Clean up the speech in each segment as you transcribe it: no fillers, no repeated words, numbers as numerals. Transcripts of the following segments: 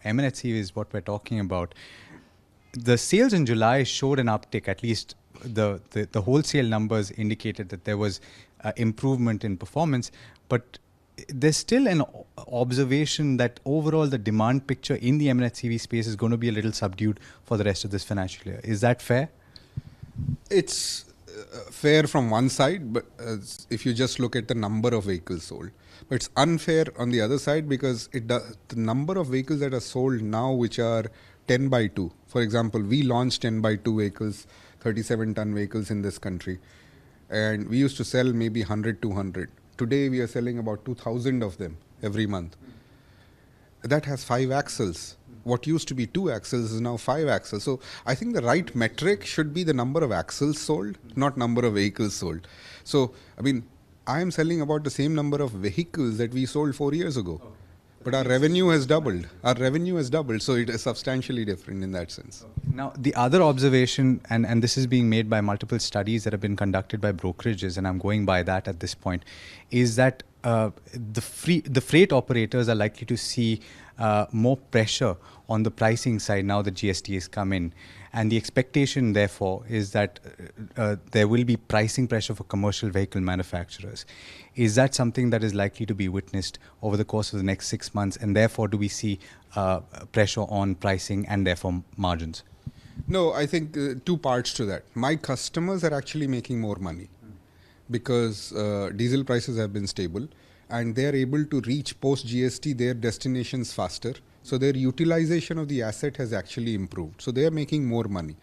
M&HCV is what we're talking about. The sales in July showed an uptick, at least the wholesale numbers indicated that there was improvement in performance, but there's still an observation that overall the demand picture in the M&HCV space is going to be a little subdued for the rest of this financial year. Is that fair? It's fair from one side, but if you just look at the number of vehicles sold. But it's unfair on the other side because the number of vehicles that are sold now, which are 10 by 2. For example, we launched 10 by 2 vehicles, 37-ton vehicles in this country. And we used to sell maybe 100, 200. Today we are selling about 2,000 of them every month. That has 5 axles. What used to be 2 axles is now 5 axles. So I think the right metric should be the number of axles sold, not number of vehicles sold. So, I mean, I am selling about the same number of vehicles that we sold 4 years ago. But our revenue has doubled. Our revenue has doubled. So it is substantially different in that sense. Now, the other observation, and this is being made by multiple studies that have been conducted by brokerages, and I'm going by that at this point, is that the freight operators are likely to see more pressure on the pricing side now that GST has come in. And the expectation, therefore, is that there will be pricing pressure for commercial vehicle manufacturers. Is that something that is likely to be witnessed over the course of the next 6 months? And therefore, do we see pressure on pricing and therefore margins? No, I think 2 parts to that. My customers are actually making more money because diesel prices have been stable and they are able to reach post-GST their destinations faster. So their utilization of the asset has actually improved. So they are making more money.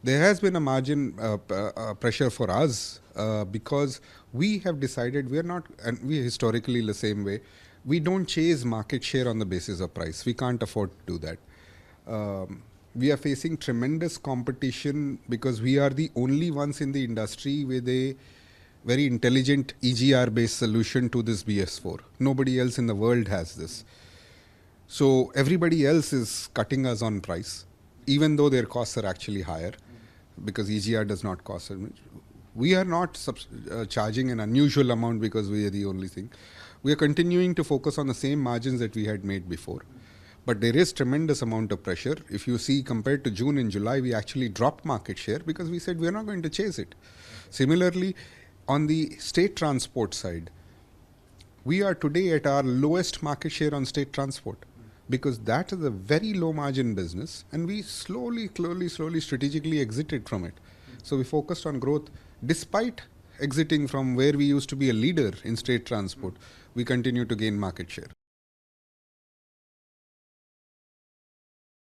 There has been a margin pressure for us because we have decided we are not, and we historically the same way, we don't chase market share on the basis of price. We can't afford to do that. We are facing tremendous competition because we are the only ones in the industry with a very intelligent EGR-based solution to this BS4. Nobody else in the world has this. So everybody else is cutting us on price, even though their costs are actually higher, because EGR does not cost as much. We are not charging an unusual amount because we are the only thing. We are continuing to focus on the same margins that we had made before. But there is tremendous amount of pressure. If you see, compared to June and July, we actually dropped market share because we said we are not going to chase it. Similarly, on the state transport side, we are today at our lowest market share on state transport because that is a very low margin business and we slowly strategically exited from it. So we focused on growth despite exiting from where we used to be a leader in state transport. We continue to gain market share.